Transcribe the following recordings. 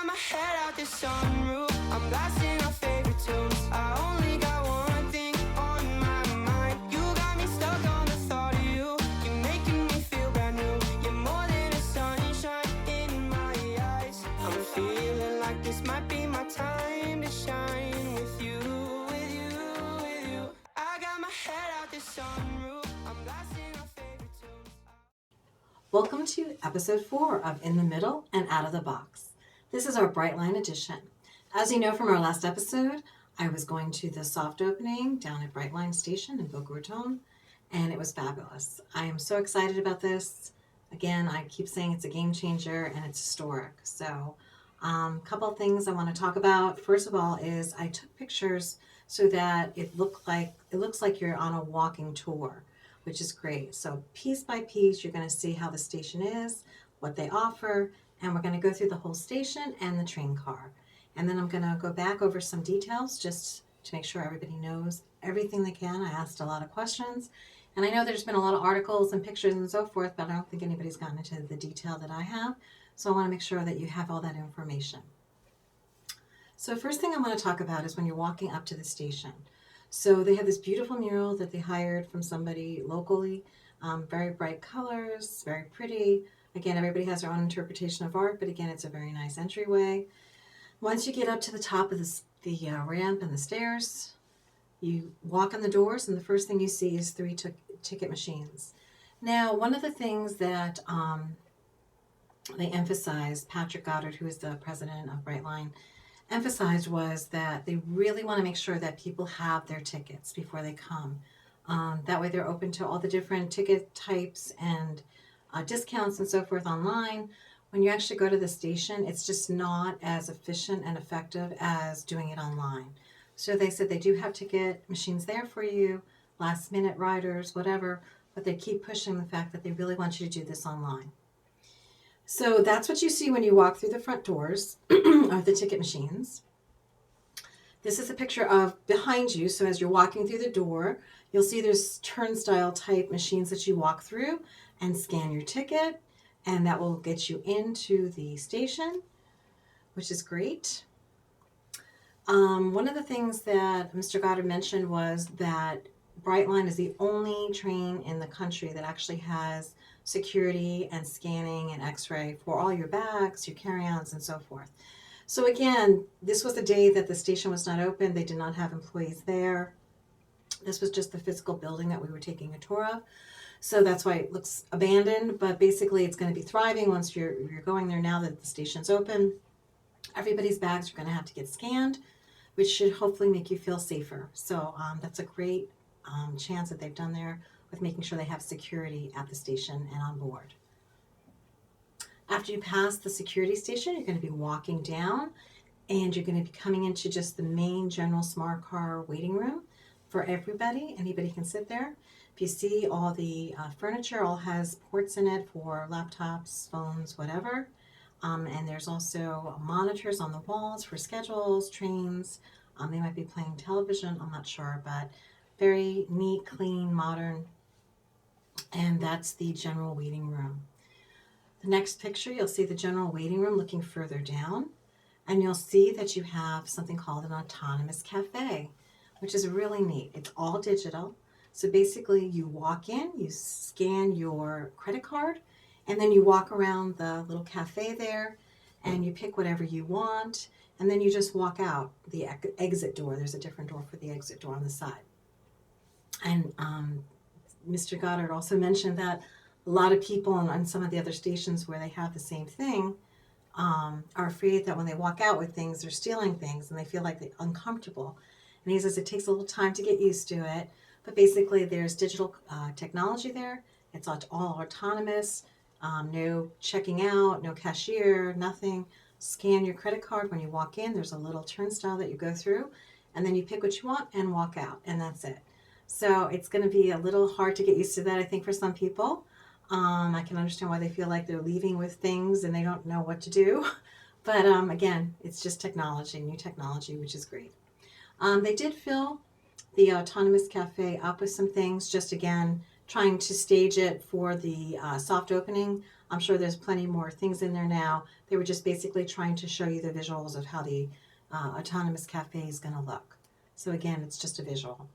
got my head out the sunroof. I'm blasting our favorite tunes. I only got one thing on my mind. You got me stuck on the thought of you. You're making me feel brand new. You're more than a sunshine in my eyes. I'm feeling like this might be my time to shine with you, with you, with you. I got my head out the sunroof. I'm blasting our favorite tunes. Welcome to episode 4 of In the Middle and Out of the Box. This is our Brightline edition. As you know from our last episode, I was going to the soft opening down at Brightline Station in Boca Raton, and it was fabulous. I am so excited about this. Again, I keep saying it's a game changer and it's historic. So a couple of things I want to talk about. First of all is I took pictures so that it looks like you're on a walking tour, which is great. So piece by piece, you're going to see how the station is, what they offer, and we're going to go through the whole station and the train car. And then I'm going to go back over some details just to make sure everybody knows everything they can. I asked a lot of questions, and I know there's been a lot of articles and pictures and so forth, but I don't think anybody's gotten into the detail that I have. So I want to make sure that you have all that information. So first thing I want to talk about is when you're walking up to the station. So they have this beautiful mural that they hired from somebody locally, very bright colors, very pretty. Again, everybody has their own interpretation of art, but again, it's a very nice entryway. Once you get up to the top of the ramp and the stairs, you walk on the doors, and the first thing you see is 3 ticket machines. Now, one of the things that they emphasized, Patrick Goddard, who is the president of Brightline, emphasized was that they really want to make sure that people have their tickets before they come. That way they're open to all the different ticket types and discounts and so forth online. When you actually go to the station, it's just not as efficient and effective as doing it online. So they said they do have ticket machines there for you, last minute riders, whatever, but they keep pushing the fact that they really want you to do this online. So that's what you see when you walk through the front doors of the ticket machines. This is a picture of behind you. So as you're walking through the door, you'll see there's turnstile type machines that you walk through and scan your ticket, and that will get you into the station, which is great. One of the things that Mr. Goddard mentioned was that Brightline is the only train in the country that actually has security and scanning and x-ray for all your bags, your carry-ons, and so forth. So again, this was the day that the station was not open. They did not have employees there. This was just the physical building that we were taking a tour of. So that's why it looks abandoned, but basically it's going to be thriving once you're going there now that the station's open. Everybody's bags are going to have to get scanned, which should hopefully make you feel safer. So that's a great chance that they've done there with making sure they have security at the station and on board. After you pass the security station, you're going to be walking down, and you're going to be coming into just the main general smart car waiting room for everybody. Anybody can sit there. If you see, all the furniture all has ports in it for laptops, phones, whatever. And there's also monitors on the walls for schedules, trains. They might be playing television, I'm not sure, but very neat, clean, modern. And that's the general waiting room. The next picture, you'll see the general waiting room looking further down, and you'll see that you have something called an autonomous cafe, which is really neat. It's all digital. So basically you walk in, you scan your credit card, and then you walk around the little cafe there and you pick whatever you want, and then you just walk out the exit door. There's a different door for the exit door on the side. And Mr. Goddard also mentioned that a lot of people on some of the other stations where they have the same thing are afraid that when they walk out with things, they're stealing things, and they feel like they're uncomfortable. And he says it takes a little time to get used to it, but basically there's digital technology there. It's all autonomous, no checking out, no cashier, nothing. Scan your credit card when you walk in. There's a little turnstile that you go through, and then you pick what you want and walk out, and that's it. So it's going to be a little hard to get used to that, I think, for some people. I can understand why they feel like they're leaving with things and they don't know what to do. But again, it's just technology, new technology, which is great. They did fill the Autonomous Cafe up with some things, just again, trying to stage it for the soft opening. I'm sure there's plenty more things in there now. They were just basically trying to show you the visuals of how the autonomous cafe is going to look. So again, it's just a visual.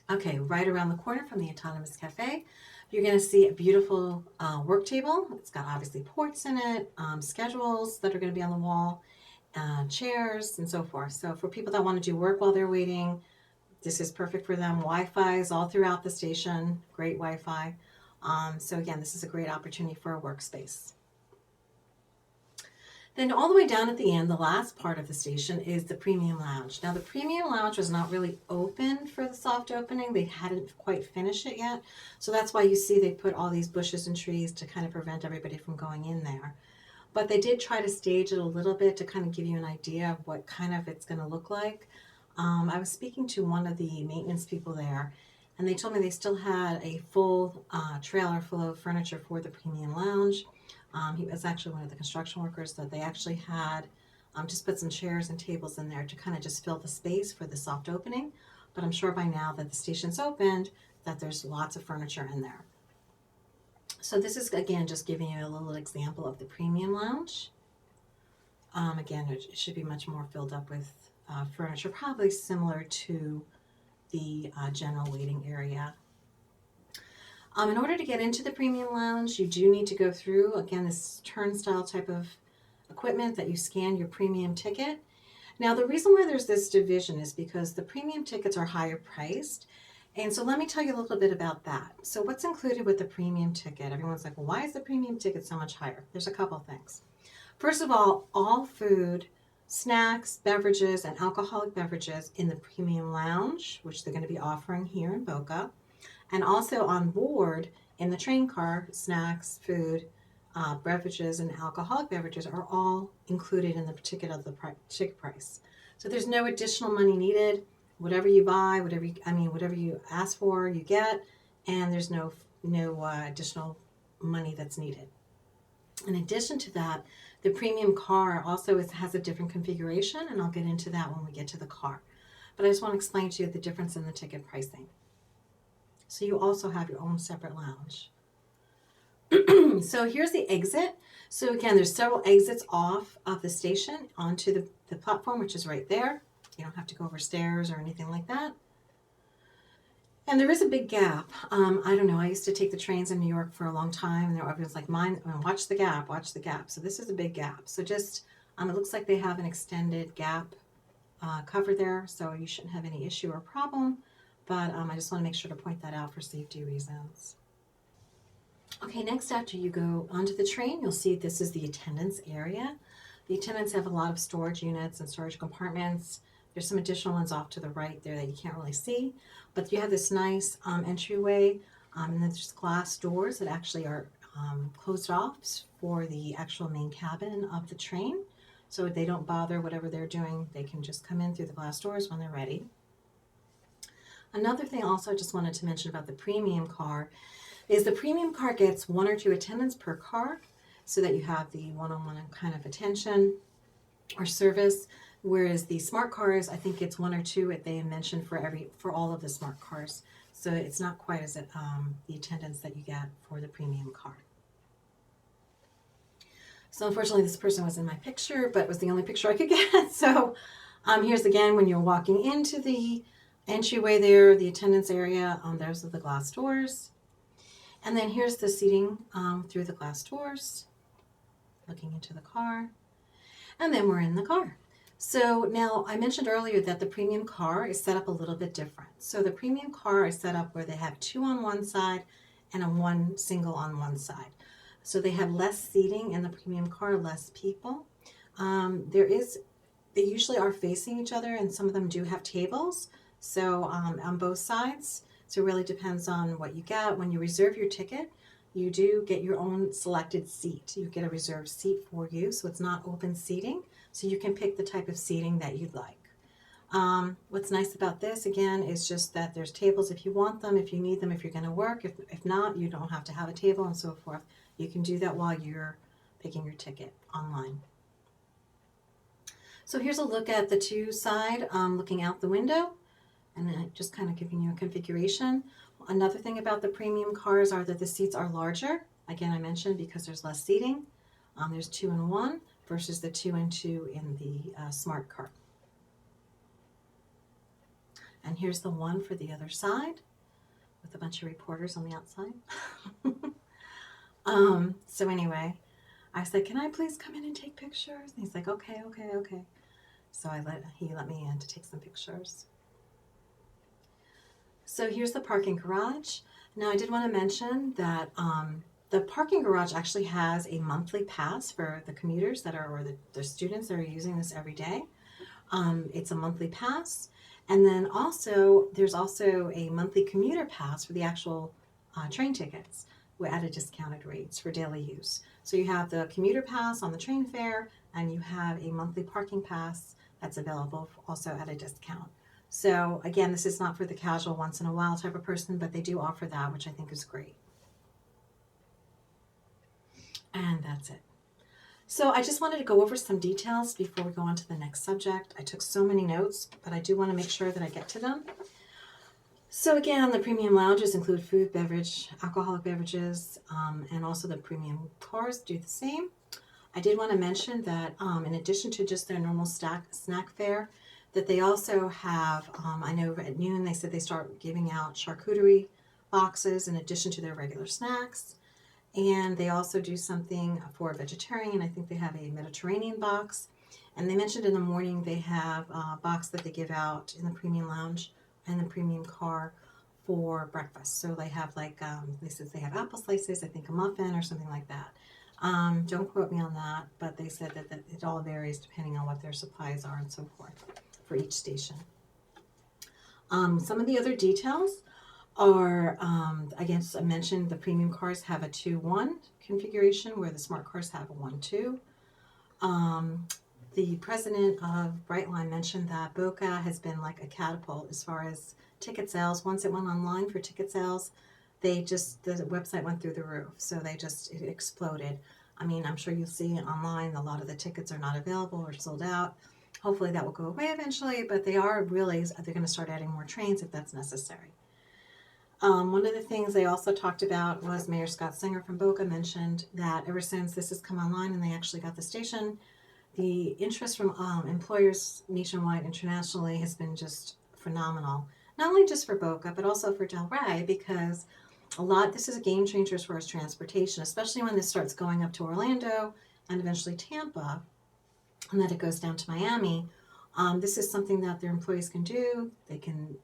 Okay, right around the corner from the autonomous cafe, you're going to see a beautiful work table. It's got obviously ports in it, schedules that are going to be on the wall, chairs, and so forth. So for people that want to do work while they're waiting, this is perfect for them. Wi-Fi is all throughout the station, great Wi-Fi. So again, this is a great opportunity for a workspace. Then all the way down at the end, the last part of the station is the premium lounge. Now the premium lounge was not really open for the soft opening. They hadn't quite finished it yet. So that's why you see they put all these bushes and trees to kind of prevent everybody from going in there. But they did try to stage it a little bit to kind of give you an idea of what kind of it's going to look like. I was speaking to one of the maintenance people there, and they told me they still had a full trailer full of furniture for the premium lounge. He was actually one of the construction workers that they actually had just put some chairs and tables in there to kind of just fill the space for the soft opening. But I'm sure by now that the station's opened that there's lots of furniture in there. So this is, again, just giving you a little example of the premium lounge. Again, it should be much more filled up with furniture, probably similar to the general waiting area. In order to get into the premium lounge, you do need to go through, again, this turnstile type of equipment that you scan your premium ticket. Now, the reason why there's this division is because the premium tickets are higher priced. And so let me tell you a little bit about that. So what's included with the premium ticket? Everyone's like, well, why is the premium ticket so much higher? There's a couple of things. First of all food, snacks, beverages, and alcoholic beverages in the premium lounge, which they're going to be offering here in Boca, and also on board in the train car, snacks, food, beverages, and alcoholic beverages are all included in the ticket of the ticket price. So there's no additional money needed. Whatever you buy, whatever you ask for, you get, and there's no additional money that's needed. In addition to that, the premium car also has a different configuration, and I'll get into that when we get to the car. But I just want to explain to you the difference in the ticket pricing. So you also have your own separate lounge. So here's the exit. So again, there's several exits off of the station onto the platform, which is right there. You don't have to go over stairs or anything like that. And there is a big gap. I don't know. I used to take the trains in New York for a long time, and everyone's like, watch the gap, watch the gap. So this is a big gap. So just, it looks like they have an extended gap cover there, so you shouldn't have any issue or problem. But I just want to make sure to point that out for safety reasons. Okay, next after you go onto the train, you'll see this is the attendance area. The attendants have a lot of storage units and storage compartments. There's some additional ones off to the right there that you can't really see. But you have this nice entryway, and then there's glass doors that actually are closed off for the actual main cabin of the train. So they don't bother whatever they're doing. They can just come in through the glass doors when they're ready. Another thing also I just wanted to mention about the premium car is the premium car gets 1 or 2 attendants per car, so that you have the one-on-one kind of attention or service. Whereas the smart cars, I think it's 1 or 2 they mentioned for all of the smart cars. So it's not quite as the attendance that you get for the premium car. So unfortunately, this person was in my picture, but it was the only picture I could get. So here's again when you're walking into the entryway there, the attendance area. Those are the glass doors. And then here's the seating through the glass doors, looking into the car. And then we're in the car. So now I mentioned earlier that the premium car is set up a little bit different. So the premium car is set up where they have 2 on one side and a 1 single on one side. So they have less seating in the premium car, less people. They usually are facing each other, and some of them do have tables. So on both sides. So it really depends on what you get. When you reserve your ticket, you do get your own selected seat. You get a reserved seat for you, so it's not open seating. So you can pick the type of seating that you'd like. What's nice about this, again, is just that there's tables if you want them, if you need them, if you're going to work. If not, you don't have to have a table and so forth. You can do that while you're picking your ticket online. So here's a look at the 2 side, looking out the window, and then just kind of giving you a configuration. Another thing about the premium cars are that the seats are larger. Again, I mentioned because there's less seating. There's 2 and 1 versus the 2 and 2 in the Smart Cart. And here's the one for the other side with a bunch of reporters on the outside. So anyway, I said, can I please come in and take pictures? And he's like, okay. So he let me in to take some pictures. So here's the parking garage. Now I did want to mention that the parking garage actually has a monthly pass for the commuters that are, or the students that are using this every day. It's a monthly pass. And then also, there's also a monthly commuter pass for the actual train tickets at a discounted rates for daily use. So you have the commuter pass on the train fare, and you have a monthly parking pass that's available also at a discount. So again, this is not for the casual once in a while type of person, but they do offer that, which I think is great. And that's it. So I just wanted to go over some details before we go on to the next subject. I took so many notes, but I do want to make sure that I get to them. So again, the premium lounges include food, beverage, alcoholic beverages, and also the premium cars do the same. I did want to mention that in addition to just their normal snack fare, that they also have, I know at noon they said they start giving out charcuterie boxes in addition to their regular snacks. And they also do something for a vegetarian. I think they have a Mediterranean box. And they mentioned in the morning they have a box that they give out in the premium lounge and the premium car for breakfast. So they have like, they said they have apple slices, I think a muffin or something like that. Don't quote me on that, but they said that it all varies depending on what their supplies are and so forth for each station. Some of the other details are, I guess I mentioned the premium cars have a 2-1 configuration where the smart cars have a 1-2. The president of Brightline mentioned that Boca has been like a catapult as far as ticket sales. Once it went online for ticket sales, the website went through the roof. So it exploded. I mean, I'm sure you'll see online, a lot of the tickets are not available or sold out. Hopefully that will go away eventually, but they're going to start adding more trains if that's necessary. One of the things they also talked about was Mayor Scott Singer from Boca mentioned that ever since this has come online and they actually got the station, the interest from employers nationwide, internationally, has been just phenomenal. Not only just for Boca, but also for Delray, because this is a game changer as far as transportation, especially when this starts going up to Orlando and eventually Tampa, and that it goes down to Miami. This is something that their employees can do. They can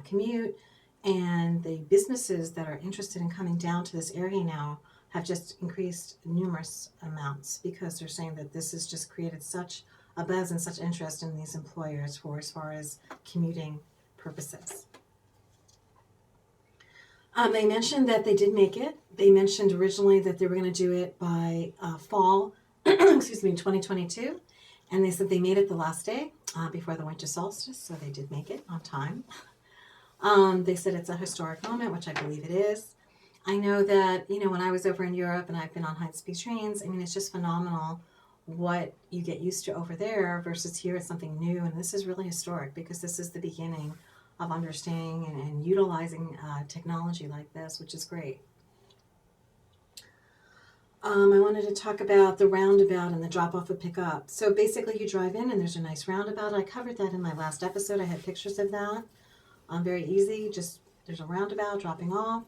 commute. And the businesses that are interested in coming down to this area now have just increased numerous amounts because they're saying that this has just created such a buzz and such interest in these employers for as far as commuting purposes. They mentioned that they did make it. They mentioned originally that they were going to do it by fall, 2022. And they said they made it the last day before the winter solstice, so they did make it on time. They said it's a historic moment, which I believe it is. I know that, when I was over in Europe and I've been on high-speed trains, I mean, it's just phenomenal what you get used to over there versus here. It's something new, and this is really historic because this is the beginning of understanding and utilizing technology like this, which is great. I wanted to talk about the roundabout and the drop-off and pick-up. So basically you drive in and there's a nice roundabout. I covered that in my last episode. I had pictures of that. Very easy, just there's a roundabout, dropping off,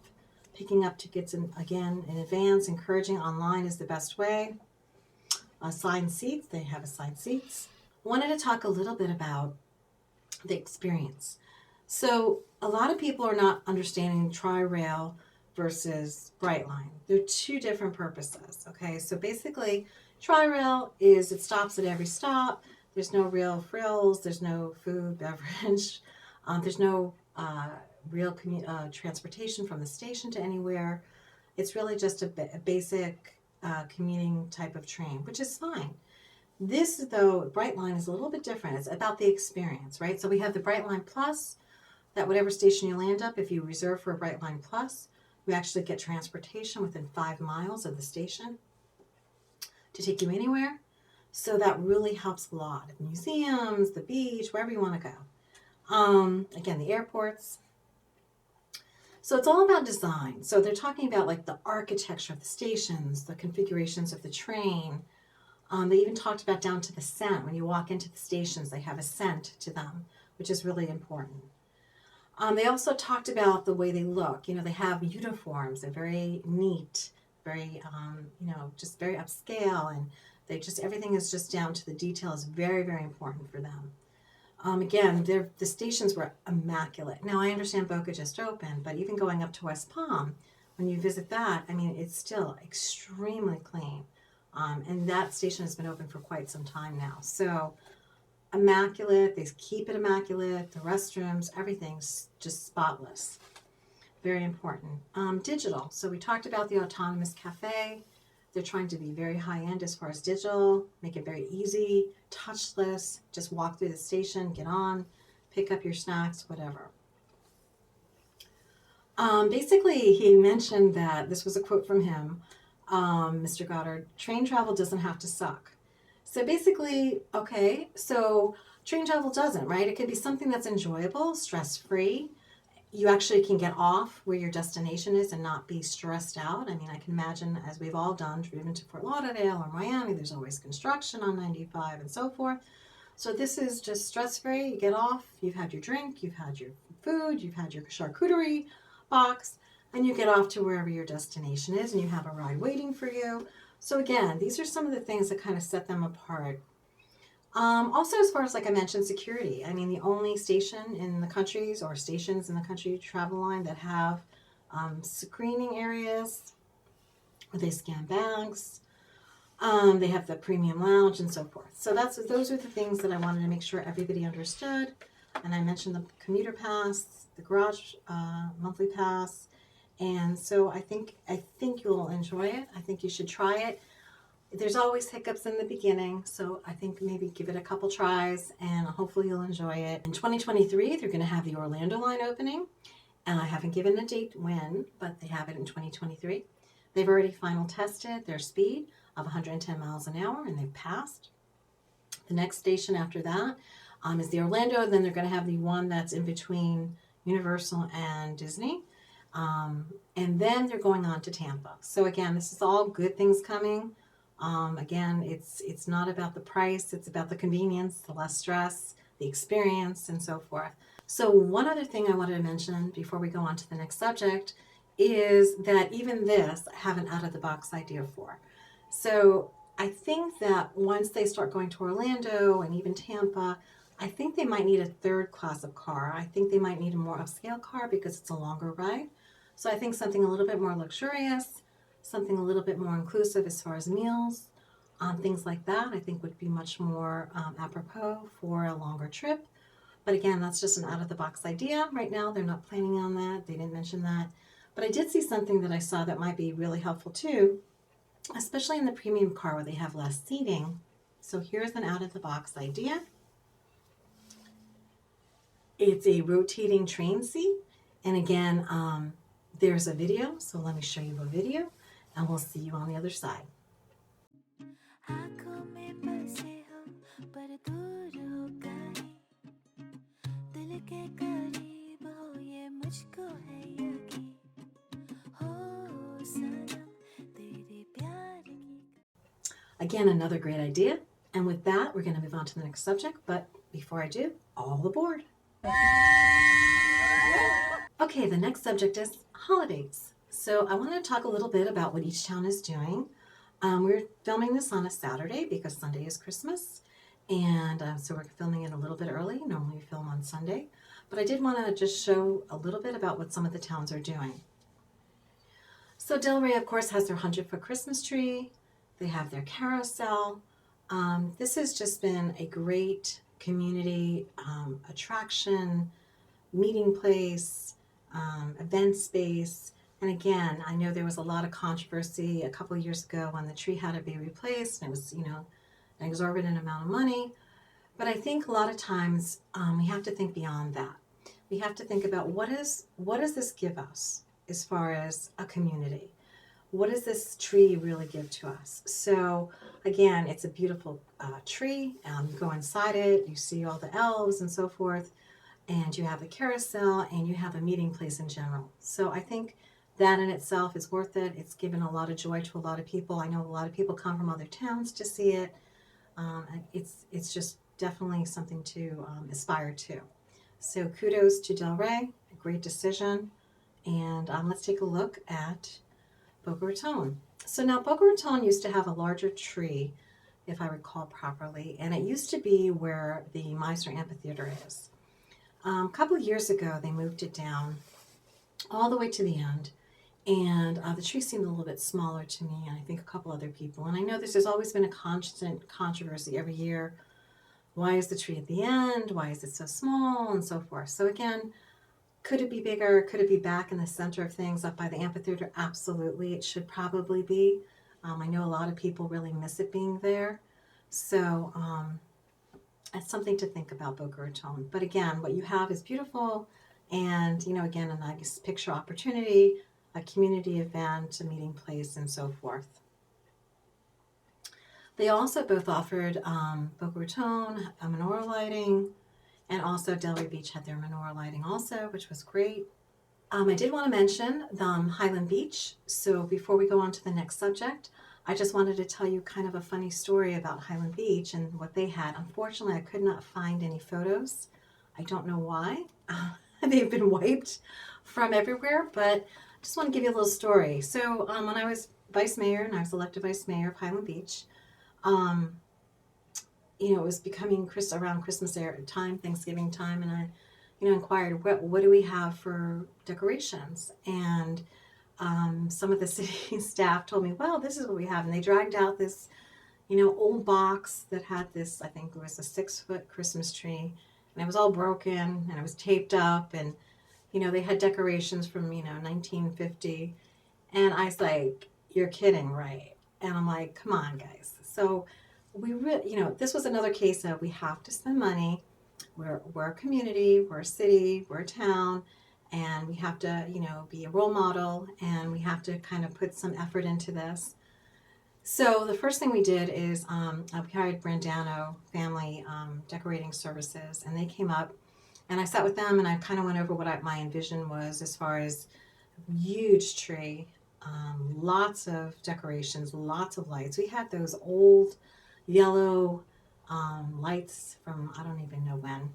picking up tickets in advance, encouraging online is the best way. Assigned seats, they have assigned seats. Wanted to talk a little bit about the experience. So a lot of people are not understanding Tri-Rail versus Brightline. They're two different purposes, okay? So basically, Tri-Rail it stops at every stop. There's no real frills, there's no food, beverage. There's no real transportation from the station to anywhere. It's really just a basic commuting type of train, which is fine. This, though, Brightline is a little bit different. It's about the experience, right? So we have the Brightline Plus, that whatever station you land up, if you reserve for a Brightline Plus, we actually get transportation within 5 miles of the station to take you anywhere. So that really helps a lot. Museums, the beach, wherever you want to go. Again, the airports. So it's all about design. So they're talking about like the architecture of the stations, the configurations of the train. They even talked about down to the scent. When you walk into the stations, they have a scent to them, which is really important. They also talked about the way they look. You know, they have uniforms. They're very neat, very, just very upscale. And they just, everything is just down to the detail is very, very important for them. Again, the stations were immaculate. Now, I understand Boca just opened, but even going up to West Palm, when you visit that, I mean, it's still extremely clean. And that station has been open for quite some time now. So, immaculate, they keep it immaculate, the restrooms, everything's just spotless. Very important. Digital. So, we talked about the autonomous cafe. They're trying to be very high end as far as digital, make it very easy, touchless, just walk through the station, get on, pick up your snacks, whatever. Basically, he mentioned that this was a quote from him, Mr. Goddard, train travel doesn't have to suck. So basically, okay, so train travel doesn't, right? It could be something that's enjoyable, stress free. You actually can get off where your destination is and not be stressed out. I mean, I can imagine, as we've all done, driven to Fort Lauderdale or Miami, there's always construction on 95 and so forth. So this is just stress-free. You get off, you've had your drink, you've had your food, you've had your charcuterie box, and you get off to wherever your destination is, and you have a ride waiting for you. So again, these are some of the things that kind of set them apart. Also, as far as, like I mentioned, security. I mean, the only station in the countries or stations in the country travel line that have screening areas where they scan bags. They have the premium lounge and so forth. So those are the things that I wanted to make sure everybody understood. And I mentioned the commuter pass, the garage monthly pass. And so I think you'll enjoy it. I think you should try it. There's always hiccups in the beginning, so I think maybe give it a couple tries and hopefully you'll enjoy it. In 2023, they're going to have the Orlando line opening, and I haven't given a date when, but they have it in 2023. They've already final tested their speed of 110 miles an hour, and they've passed. The next station after that is the Orlando. Then they're going to have the one that's in between Universal and Disney. And then they're going on to Tampa. So again, this is all good things coming. Again, it's not about the price, it's about the convenience, the less stress, the experience, and so forth. So one other thing I wanted to mention before we go on to the next subject is that even this I have an out-of-the-box idea for. So I think that once they start going to Orlando and even Tampa, I think they might need a third class of car. I think they might need a more upscale car because it's a longer ride. So I think something a little bit more luxurious, something a little bit more inclusive as far as meals, things like that, I think would be much more apropos for a longer trip. But again, that's just an out-of-the-box idea. Right now, they're not planning on that. They didn't mention that. But I did see something that I saw that might be really helpful too, especially in the premium car where they have less seating. So here's an out-of-the-box idea. It's a rotating train seat. And again, there's a video. So let me show you a video. And we'll see you on the other side. Again, another great idea. And with that, we're going to move on to the next subject. But before I do, all aboard. Okay, the next subject is holidays. So I want to talk a little bit about what each town is doing. We're filming this on a Saturday because Sunday is Christmas. And so we're filming it a little bit early. Normally we film on Sunday. But I did want to just show a little bit about what some of the towns are doing. So Delray, of course, has their 100-foot Christmas tree. They have their carousel. This has just been a great community attraction, meeting place, event space. And again, I know there was a lot of controversy a couple of years ago when the tree had to be replaced, and it was, an exorbitant amount of money. But I think a lot of times we have to think beyond that. We have to think about what does this give us as far as a community? What does this tree really give to us? So again, it's a beautiful tree. You go inside it, you see all the elves and so forth. and you have the carousel, and you have a meeting place in general. So I think that in itself is worth it. It's given a lot of joy to a lot of people. I know a lot of people come from other towns to see it. It's just definitely something to aspire to. So kudos to Del Rey, a great decision. And let's take a look at Boca Raton. So now Boca Raton used to have a larger tree, if I recall properly, and it used to be where the Meisner Amphitheater is. A couple of years ago, they moved it down all the way to the end, and the tree seemed a little bit smaller to me, and I think a couple other people. And I know there's always been a constant controversy every year. Why is the tree at the end? Why is it so small? And so forth. So again, could it be bigger? Could it be back in the center of things up by the amphitheater? Absolutely. It should probably be. I know a lot of people really miss it being there. So it's something to think about, Boca Raton. But again, what you have is beautiful. And, again, a nice picture opportunity, a community event, a meeting place, and so forth. They also both offered Boca Raton a menorah lighting, and also Delray Beach had their menorah lighting also, which was great. I did want to mention Highland Beach. So before we go on to the next subject, I just wanted to tell you kind of a funny story about Highland Beach and what they had. Unfortunately, I could not find any photos. I don't know why. They've been wiped from everywhere, but I just want to give you a little story. So when I was vice mayor, and I was elected vice mayor of Highland Beach, it was becoming around Christmas time, Thanksgiving time, and I, inquired what do we have for decorations, and some of the city staff told me, well, this is what we have, and they dragged out this, old box that had this, I think it was a 6-foot Christmas tree, and it was all broken, and it was taped up, and they had decorations from 1950, and I was like, you're kidding, right? And I'm like, come on, guys. So we really, this was another case of we have to spend money. We're a community, we're a city, we're a town, and we have to, be a role model, and we have to kind of put some effort into this. So the first thing we did is we hired Brandano Family Decorating Services, and they came up, and I sat with them, and I kind of went over what my envision was as far as huge tree, lots of decorations, lots of lights. We had those old yellow lights from I don't even know when,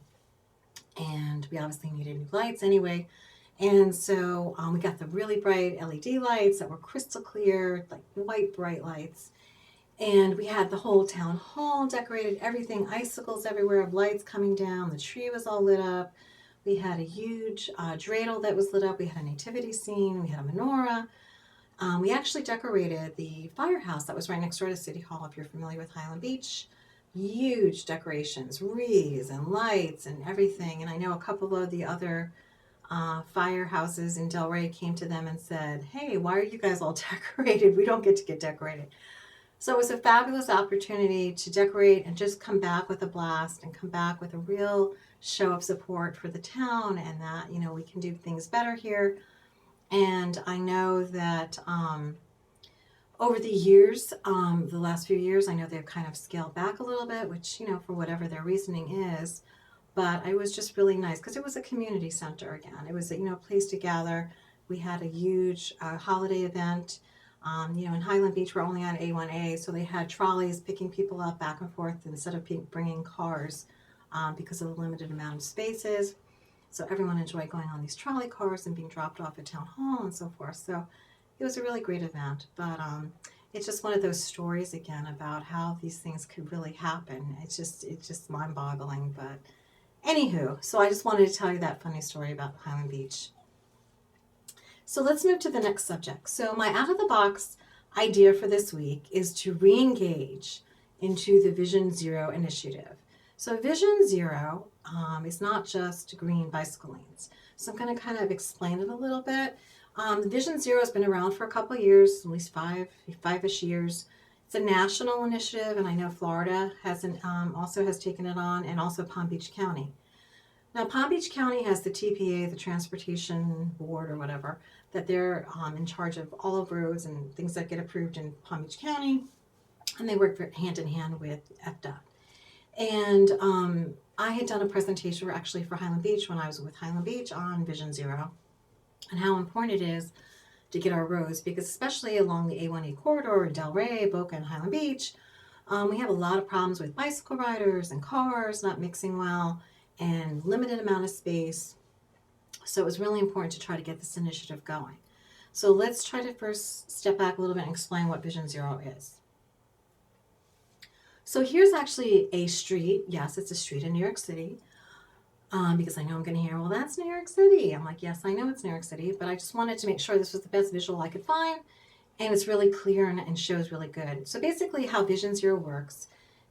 and we obviously needed new lights anyway. And so we got the really bright LED lights that were crystal clear, like white bright lights. And we had the whole town hall decorated, everything, icicles everywhere of lights coming down. The tree was all lit up. We had a huge dreidel that was lit up. We had a nativity scene. We had a menorah. We actually decorated the firehouse that was right next door to City Hall, if you're familiar with Highland Beach. Huge decorations, wreaths and lights and everything. And I know a couple of the other firehouses in Delray came to them and said, hey, why are you guys all decorated? We don't get decorated. So it was a fabulous opportunity to decorate and just come back with a blast and come back with a real show of support for the town, and that, we can do things better here. And I know that over the years, the last few years, I know they've kind of scaled back a little bit, which, for whatever their reasoning is. But it was just really nice because it was a community center again. It was a place to gather. We had a huge holiday event. In Highland Beach, we're only on A1A, so they had trolleys picking people up back and forth instead of bringing cars because of the limited amount of spaces. So everyone enjoyed going on these trolley cars and being dropped off at town hall and so forth. So it was a really great event. But it's just one of those stories again about how these things could really happen. It's just mind-boggling. But anywho, so I just wanted to tell you that funny story about Highland Beach. So let's move to the next subject. So my out-of-the-box idea for this week is to re-engage into the Vision Zero initiative. So Vision Zero is not just green bicycle lanes. So I'm going to kind of explain it a little bit. The Vision Zero has been around for a couple of years, at least five-ish years. It's a national initiative, and I know Florida also has taken it on, and also Palm Beach County. Now, Palm Beach County has the TPA, the Transportation Board or whatever, that they're in charge of all of roads and things that get approved in Palm Beach County, and they work hand in hand with FDOT. And I had done a presentation actually for Highland Beach when I was with Highland Beach on Vision Zero and how important it is to get our roads, because especially along the A1A corridor in Delray, Boca, and Highland Beach, we have a lot of problems with bicycle riders and cars not mixing well and limited amount of space. So it was really important to try to get this initiative going. So let's try to first step back a little bit and explain what Vision Zero is. So here's actually a street. Yes, it's a street in New York City. Because I know I'm going to hear, well, that's New York City. I'm like, yes, I know it's New York City, but I just wanted to make sure this was the best visual I could find, and it's really clear and shows really good. So basically how Vision Zero works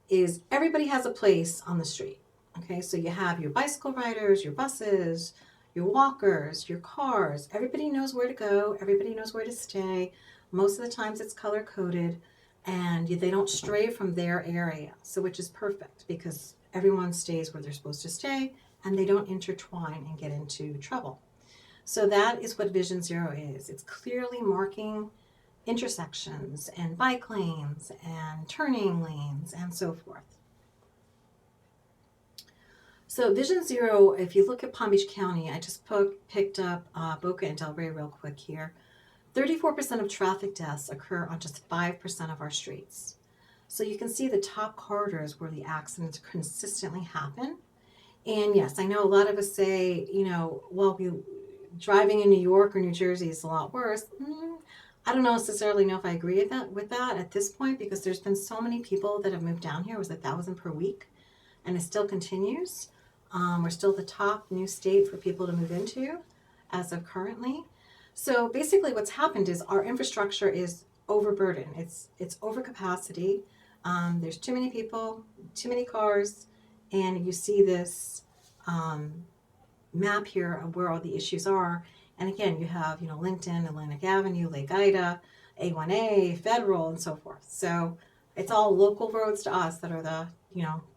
is everybody has a place on the street. Okay, so you have your bicycle riders, your buses, your walkers, your cars. Everybody knows where to go. Everybody knows where to stay. Most of the times it's color coded, and they don't stray from their area. So which is perfect because everyone stays where they're supposed to stay and they don't intertwine and get into trouble. So that is what Vision Zero is. It's clearly marking intersections and bike lanes and turning lanes and so forth. So Vision Zero, if you look at Palm Beach County, I just picked up Boca and Delray real quick here. 34% of traffic deaths occur on just 5% of our streets. So you can see the top corridors where the accidents consistently happen. And yes, I know a lot of us say, well, driving in New York or New Jersey is a lot worse. I don't necessarily know if I agree with that at this point, because there's been so many people that have moved down here. It was 1,000 per week, and it still continues. We're still the top new state for people to move into as of currently. So basically what's happened is our infrastructure is overburdened. It's overcapacity. There's too many people, too many cars, and you see this map here of where all the issues are. And again, you have, LinkedIn, Atlantic Avenue, Lake Ida, A1A, Federal, and so forth. So it's all local roads to us that are the,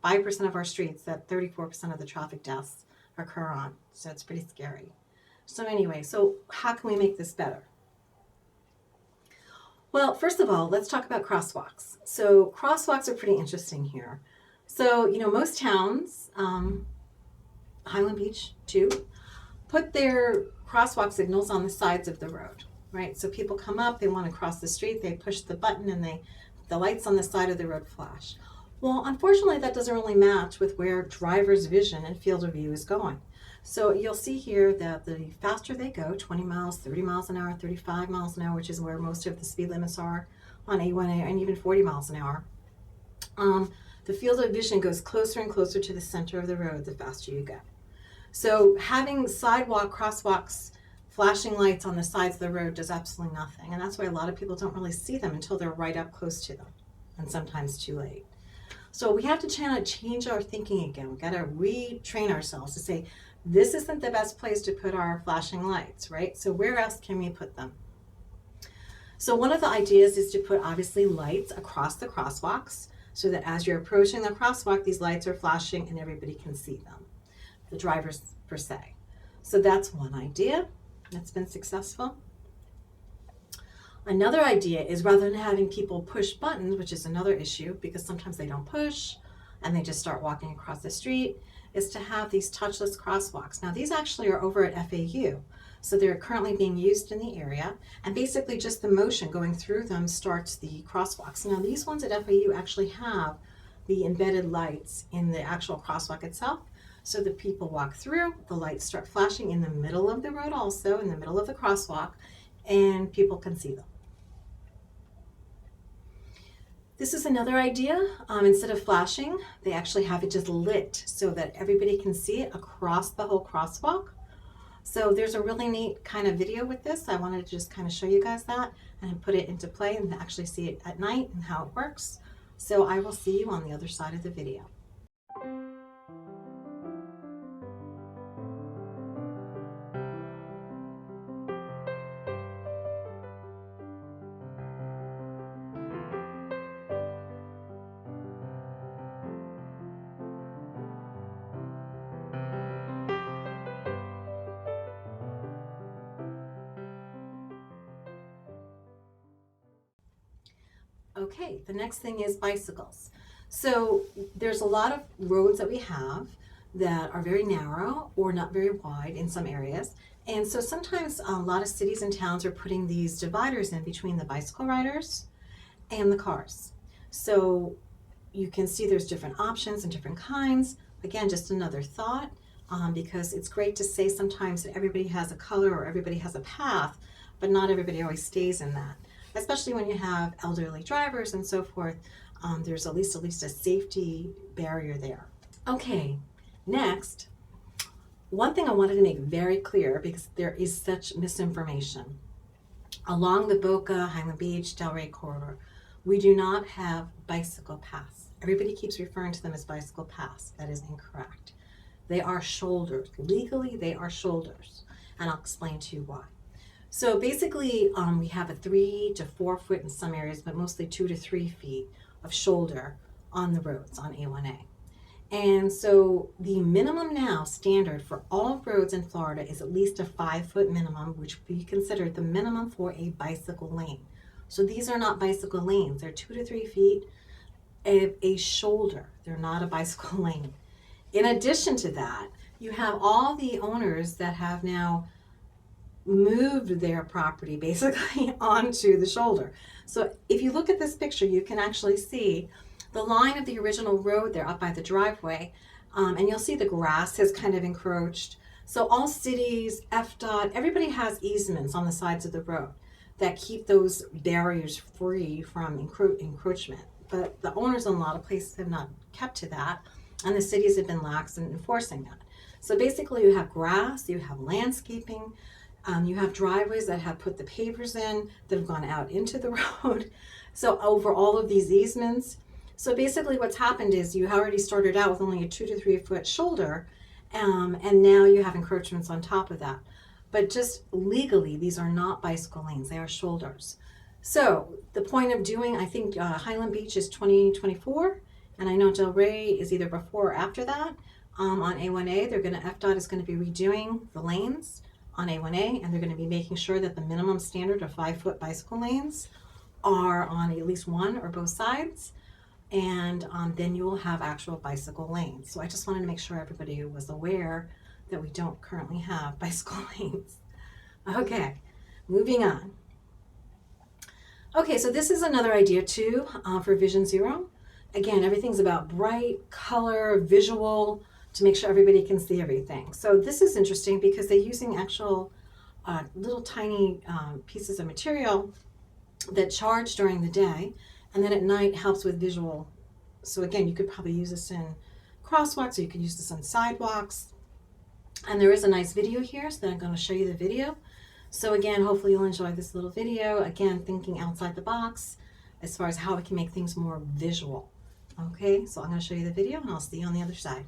5% of our streets that 34% of the traffic deaths occur on. So it's pretty scary. So anyway, so how can we make this better? Well, first of all, let's talk about crosswalks. So crosswalks are pretty interesting here. So, most towns, Highland Beach too, put their crosswalk signals on the sides of the road, right? So people come up, they want to cross the street, they push the button, and the lights on the side of the road flash. Well, unfortunately, that doesn't really match with where driver's vision and field of view is going. So you'll see here that the faster they go, 20 miles, 30 miles an hour, 35 miles an hour, which is where most of the speed limits are on A1A, and even 40 miles an hour, the field of vision goes closer and closer to the center of the road the faster you go. So having sidewalk crosswalks, flashing lights on the sides of the road does absolutely nothing. And that's why a lot of people don't really see them until they're right up close to them, and sometimes too late. So we have to change our thinking again. We got to retrain ourselves to say, this isn't the best place to put our flashing lights, right? So where else can we put them? So one of the ideas is to put obviously lights across the crosswalks so that as you're approaching the crosswalk, these lights are flashing and everybody can see them, the drivers per se. So that's one idea that's been successful. Another idea is, rather than having people push buttons, which is another issue because sometimes they don't push and they just start walking across the street, is to have these touchless crosswalks. Now these actually are over at FAU. So they're currently being used in the area, and basically just the motion going through them starts the crosswalks. Now these ones at FAU actually have the embedded lights in the actual crosswalk itself. So the people walk through, the lights start flashing in the middle of the road also, in the middle of the crosswalk, and people can see them. This is another idea. Instead of flashing, they actually have it just lit so that everybody can see it across the whole crosswalk. So there's a really neat kind of video with this. I wanted to just kind of show you guys that and put it into play and actually see it at night and how it works. So I will see you on the other side of the video. Okay, the next thing is bicycles. So there's a lot of roads that we have that are very narrow or not very wide in some areas. And so sometimes a lot of cities and towns are putting these dividers in between the bicycle riders and the cars. So you can see there's different options and different kinds. Again, just another thought, because it's great to say sometimes that everybody has a color or everybody has a path, but not everybody always stays in that. Especially when you have elderly drivers and so forth, there's at least a safety barrier there. Okay, next, one thing I wanted to make very clear because there is such misinformation. Along the Boca, Highland Beach, Delray corridor, we do not have bicycle paths. Everybody keeps referring to them as bicycle paths. That is incorrect. They are shoulders. Legally, they are shoulders. And I'll explain to you why. So basically, we have a 3 to 4 foot in some areas, but mostly 2 to 3 feet of shoulder on the roads on A1A. And so the minimum now standard for all roads in Florida is at least a 5 foot minimum, which would be considered the minimum for a bicycle lane. So these are not bicycle lanes. They're 2 to 3 feet of a shoulder. They're not a bicycle lane. In addition to that, you have all the owners that have now moved their property basically onto the shoulder. So if you look at this picture, you can actually see the line of the original road there up by the driveway, and you'll see the grass has kind of encroached. So all cities, FDOT, everybody has easements on the sides of the road that keep those barriers free from encroachment. But the owners in a lot of places have not kept to that, and the cities have been lax in enforcing that. So basically you have grass, you have landscaping, you have driveways that have put the pavers in that have gone out into the road. So over all of these easements. So basically what's happened is you already started out with only a 2 to 3 foot shoulder, and now you have encroachments on top of that. But just legally, these are not bicycle lanes, they are shoulders. So the point of doing, I think Highland Beach is 2024, and I know Delray is either before or after that. On A1A, FDOT is going to be redoing the lanes on A1A, and they're going to be making sure that the minimum standard of 5 foot bicycle lanes are on at least one or both sides. And then you will have actual bicycle lanes. So I just wanted to make sure everybody was aware that we don't currently have bicycle lanes. Okay, moving on. Okay, so this is another idea too for Vision Zero. Again, everything's about bright, color, visual, to make sure everybody can see everything. So this is interesting because they're using actual little tiny pieces of material that charge during the day, and then at night helps with visual. So again, you could probably use this in crosswalks, or you could use this on sidewalks. And there is a nice video here, so I'm going to show you the video. So again, hopefully you'll enjoy this little video. Again, thinking outside the box as far as how we can make things more visual. Okay, so I'm going to show you the video, and I'll see you on the other side.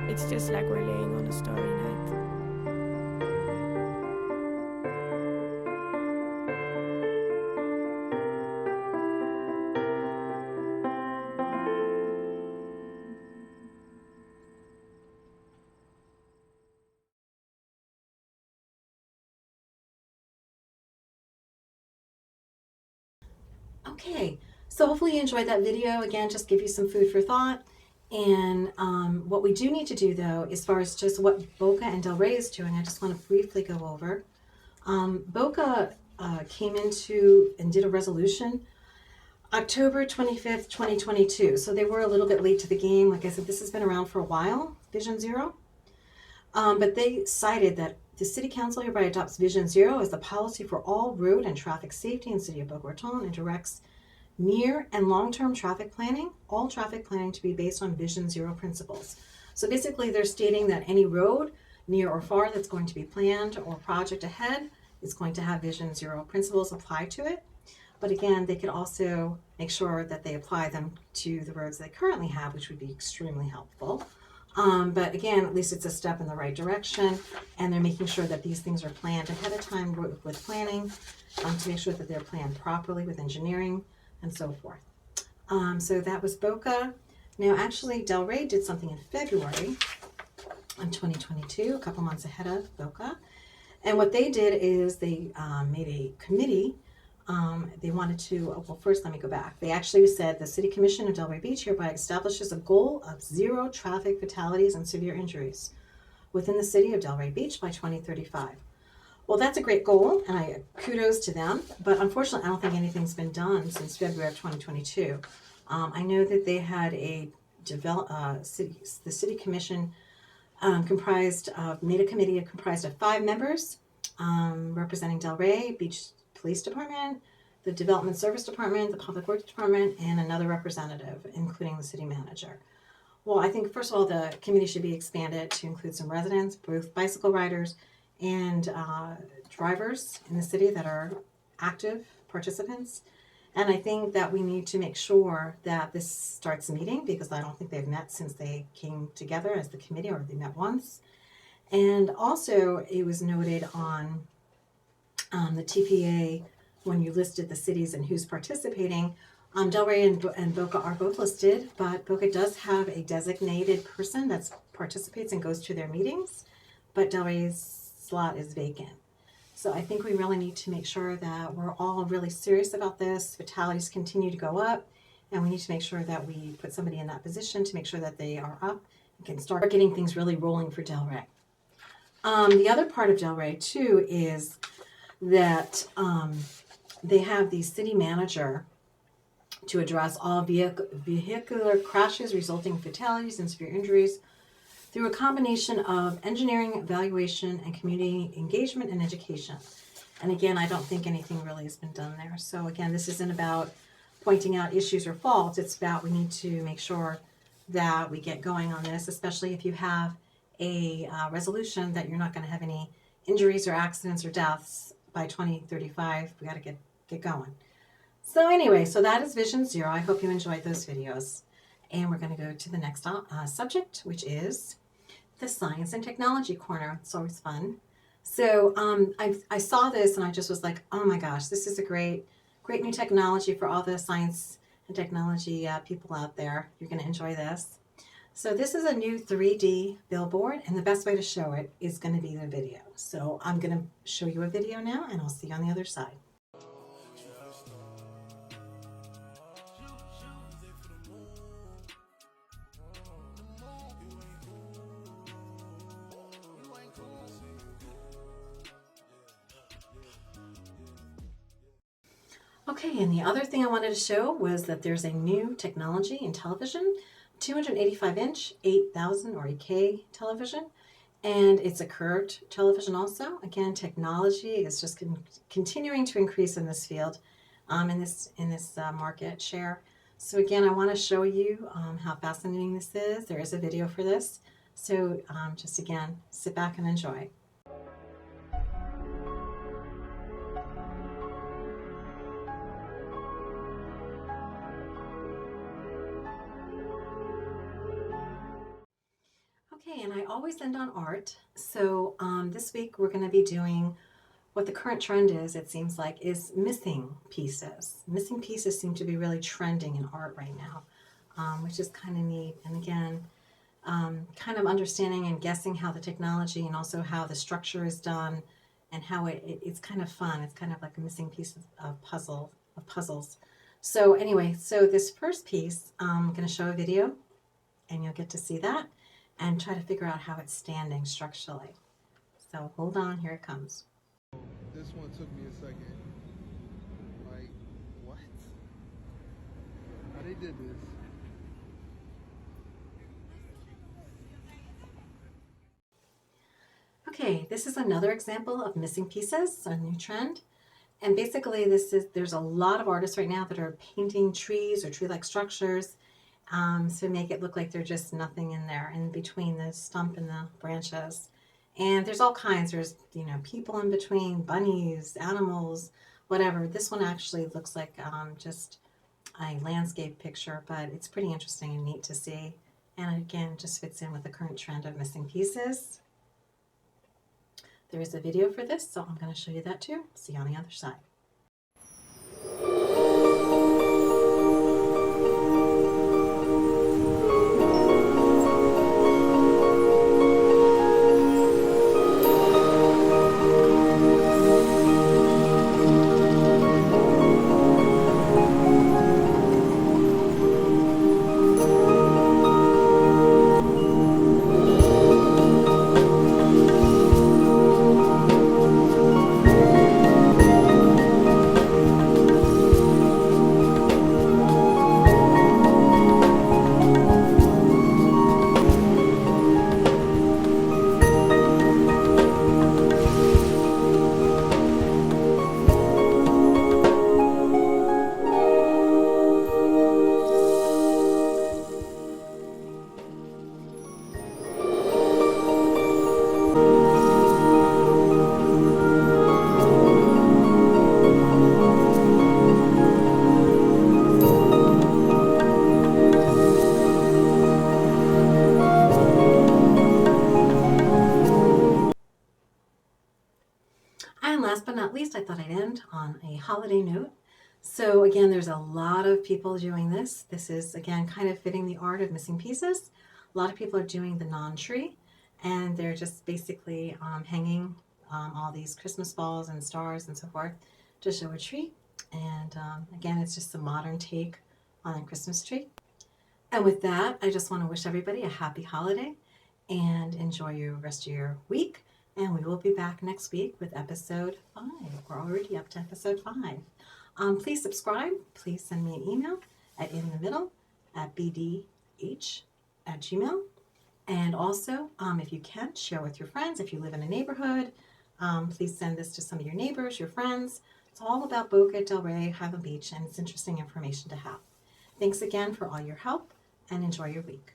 It's just like we're laying on a starry night. Okay, so hopefully you enjoyed that video. Again, just give you some food for thought. And what we do need to do, though, as far as just what Boca and Delray is doing, I just want to briefly go over. Boca came into and did a resolution October 25th, 2022. So they were a little bit late to the game. Like I said, this has been around for a while, Vision Zero. But they cited that the City Council hereby adopts Vision Zero as the policy for all road and traffic safety in the City of Boca Raton and directs near and long-term traffic planning, all traffic planning to be based on Vision Zero principles. So basically they're stating that any road near or far that's going to be planned or project ahead is going to have Vision Zero principles applied to it. But again, they could also make sure that they apply them to the roads they currently have, which would be extremely helpful. But again, at least it's a step in the right direction, and they're making sure that these things are planned ahead of time with planning, to make sure that they're planned properly with engineering and so forth. So that was Boca. Now, actually, Delray did something in February in 2022, a couple months ahead of Boca. And what they did is they made a committee. They wanted to, well, first let me go back. They actually said the City Commission of Delray Beach hereby establishes a goal of 0 traffic fatalities and severe injuries within the city of Delray Beach by 2035. Well, that's a great goal, and I kudos to them, but unfortunately, I don't think anything's been done since February of 2022. I know that they had the City Commission made a committee comprised of 5 members, representing Delray Beach Police Department, the Development Service Department, the Public Works Department, and another representative, including the city manager. Well, I think, first of all, the committee should be expanded to include some residents, both bicycle riders and drivers in the city that are active participants. And I think that we need to make sure that this starts meeting, because I don't think they've met since they came together as the committee, or they met once. And also, it was noted on the TPA, when you listed the cities and who's participating, Delray and Boca are both listed, but Boca does have a designated person that participates and goes to their meetings, but Delray's slot is vacant. So I think we really need to make sure that we're all really serious about this. Fatalities continue to go up, and we need to make sure that we put somebody in that position to make sure that they are up and can start getting things really rolling for Delray. The other part of Delray, too, is that they have the city manager to address all vehicular crashes resulting in fatalities and severe injuries through a combination of engineering, evaluation, and community engagement and education. And again, I don't think anything really has been done there. So again, this isn't about pointing out issues or faults. It's about, we need to make sure that we get going on this, especially if you have a resolution that you're not going to have any injuries or accidents or deaths by 2035. We got to get going. So anyway, so that is Vision Zero. I hope you enjoyed those videos. And we're going to go to the next subject, which is the Science and Technology Corner. It's always fun. So I saw this and I just was like, oh my gosh, this is a great new technology for all the science and technology people out there. You're going to enjoy this. So this is a new 3D billboard, and the best way to show it is going to be the video. So I'm going to show you a video now, and I'll see you on the other side. Okay, and the other thing I wanted to show was that there's a new technology in television, 285-inch, 8,000 or 8K television, and it's a curved television also. Again, technology is just continuing to increase in this field, in this market share. So again, I want to show you how fascinating this is. There is a video for this, so just again, sit back and enjoy. Okay, and I always end on art. So this week we're going to be doing what the current trend is, it seems like, is missing pieces. Missing pieces seem to be really trending in art right now, which is kind of neat. And again, kind of understanding and guessing how the technology and also how the structure is done and how it's kind of fun. It's kind of like a missing piece of puzzles. So anyway, so this first piece, I'm going to show a video and you'll get to see that and try to figure out how it's standing structurally. So hold on, here it comes. This one took me a second. Like, what? How they did this? Okay, this is another example of missing pieces, a new trend. And basically there's a lot of artists right now that are painting trees or tree-like structures, So make it look like there's just nothing in there in between the stump and the branches. And there's all kinds. There's, people in between, bunnies, animals, whatever. This one actually looks like just a landscape picture, but it's pretty interesting and neat to see. And again, just fits in with the current trend of missing pieces. There is a video for this, so I'm going to show you that too. See you on the other side. And last but not least, I thought I'd end on a holiday note. So again, there's a lot of people doing this. This is, again, kind of fitting the art of missing pieces. A lot of people are doing the non-tree, and they're just basically hanging all these Christmas balls and stars and so forth to show a tree. And again, it's just a modern take on a Christmas tree. And with that, I just want to wish everybody a happy holiday and enjoy your rest of your week. And we will be back next week with episode 5. We're already up to episode 5. Please subscribe. Please send me an email at inthemiddle@bdh@gmail. And also, if you can, share with your friends. If you live in a neighborhood, please send this to some of your neighbors, your friends. It's all about Boca del Rey, Highland Beach, and it's interesting information to have. Thanks again for all your help, and enjoy your week.